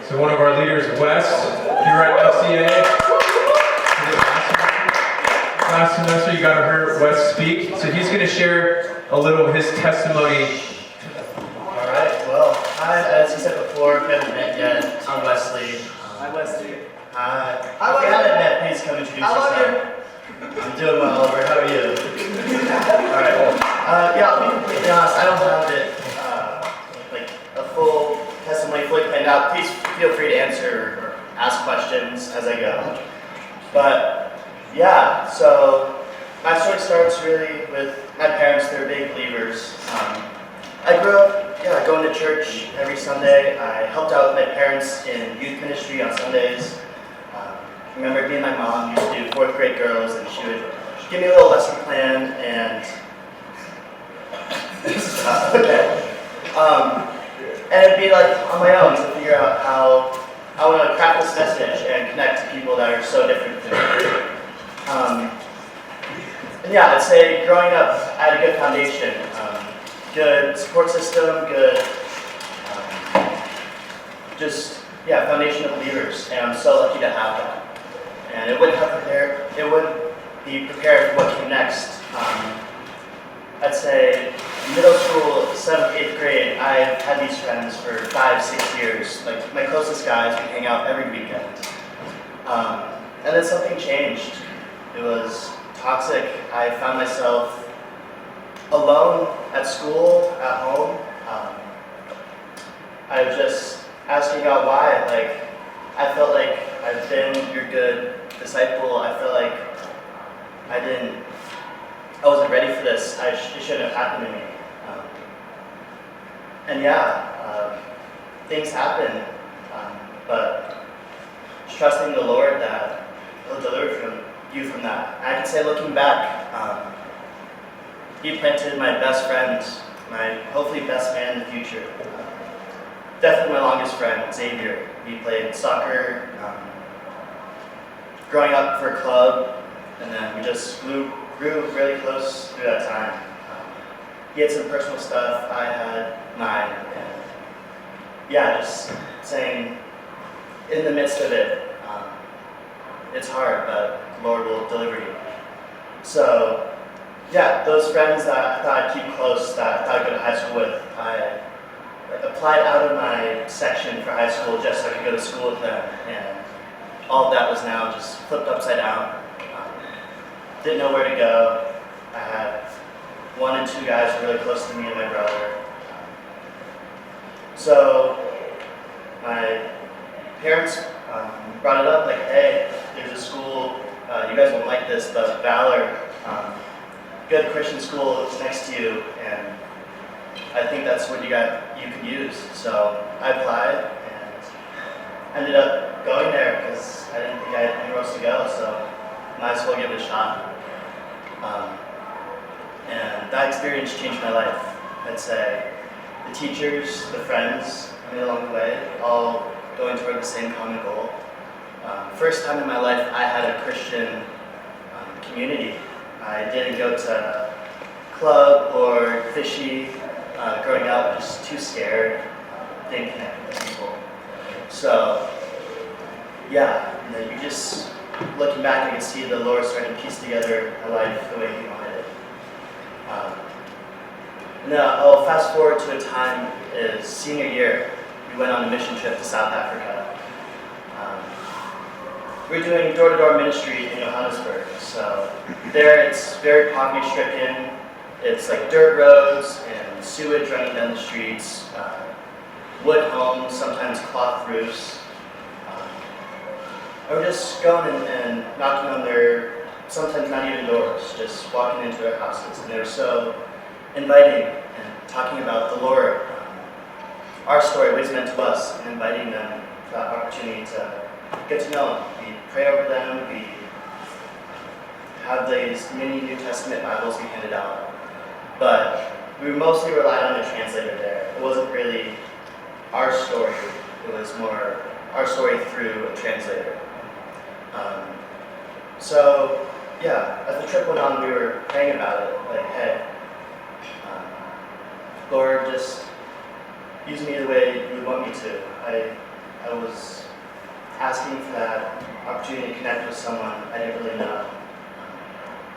So one of our leaders, Wes, here at FCA. Last semester you got to hear Wes speak, so he's going to share a little of his testimony. All right, well, hi, as you said before, if you haven't met yet, I'm Wesley. Hi, Wesley. Hi. If you haven't met, please come introduce yourself. I'm doing well, Oliver. How are you? All right. Yeah, I'll be completely honest. I don't have it like a full testimony fully planned out. Please feel free to answer or ask questions as I go. But yeah, so my story starts really with my parents. They're big believers. I grew up, going to church every Sunday. I helped out with my parents in youth ministry on Sundays. I remember me and my mom used to do 4th grade girls, and she would give me a little lesson plan, and and it'd be like on my own to figure out how I want to craft this message and connect to people that are so different than me. And yeah, I'd say growing up, I had a good foundation, good support system, good, foundation of believers, and I'm so lucky to have that. And it wouldn't be prepared for what came next. I'd say middle school, 7th, 8th grade, I've had these friends for 5, 6 years. Like my closest guys, we hang out every weekend. And then something changed. It was toxic. I found myself alone at school, at home. I was just asking God why. Like, I felt like I've been your good disciple. I felt like I wasn't ready for this. It shouldn't have happened to me. Things happen, but just trusting the Lord that He'll deliver you from that. I can say, looking back, He planted my best friend, my hopefully best man in the future. Definitely my longest friend, Xavier. We played soccer, growing up for a club, and then we just grew really close through that time. He had some personal stuff, I had mine, and just saying, in the midst of it, it's hard, but the Lord will deliver you. So, those friends that I thought I'd keep close, that I thought I'd go to high school with, I applied out of my section for high school just so I could go to school with them, and all of that was now just flipped upside down. Didn't know where to go. I had 1 and 2 guys really close to me and my brother. So my parents brought it up, like, hey, there's a school, you guys won't like this, but Valor, good Christian school next to you, and I think that's what you could use. So I applied and ended up going there because I didn't think I had anywhere else to go, so might as well give it a shot. And that experience changed my life. I'd say the teachers, the friends I made along the way, all going toward the same common goal. First time in my life I had a Christian community. I didn't go to club or fishy. Growing up, just too scared, didn't connect with people. So, you just, looking back, you can see the Lord starting to piece together a life the way He wanted it. Now, I'll fast forward to a time is senior year. We went on a mission trip to South Africa. We're doing door-to-door ministry in Johannesburg. So there it's very poverty-stricken. It's like dirt roads and sewage running down the streets, wood homes, sometimes cloth roofs. I would just going and knocking on their, sometimes not even doors, just walking into their houses. And they were so inviting and talking about the Lord, our story, what He's meant to us, and inviting them for that opportunity to get to know Him. We pray over them, we have these mini New Testament Bibles we handed out. But we mostly relied on a translator there. It wasn't really our story, it was more our story through a translator. As the trip went on, we were praying about it, like, hey, Lord, just use me the way You would want me to. I I was asking for that opportunity to connect with someone I didn't really know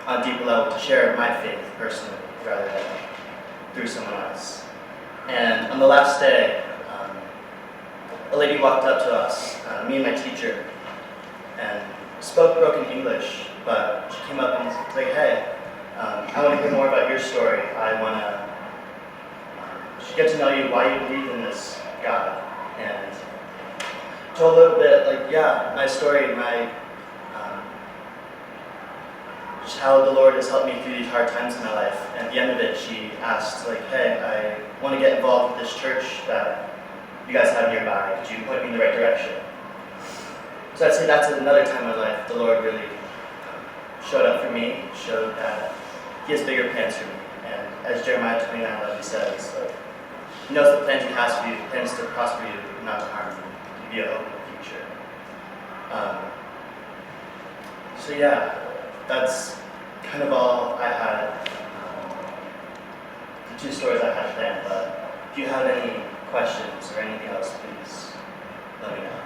on a deeper level, to share my faith personally rather than through someone else. And on the last day, a lady walked up to us, me and my teacher, and spoke broken English, but she came up and was like, hey, I want to hear more about your story. I want to get to know you, why you believe in this God. And told a little bit, like, yeah, my story, just how the Lord has helped me through these hard times in my life. And at the end of it, she asked, like, hey, I want to get involved with this church that you guys have nearby. Could you point me in the right direction? So I'd say that's another time in my life the Lord really showed up for me, showed that He has bigger plans for me. And as Jeremiah 29:11 says, like, He knows the plans He has for you, plans to prosper you, not to harm you, to give you a hope in the future. So yeah, that's kind of all I had, the two stories I had planned, but if you have any questions or anything else, please let me know.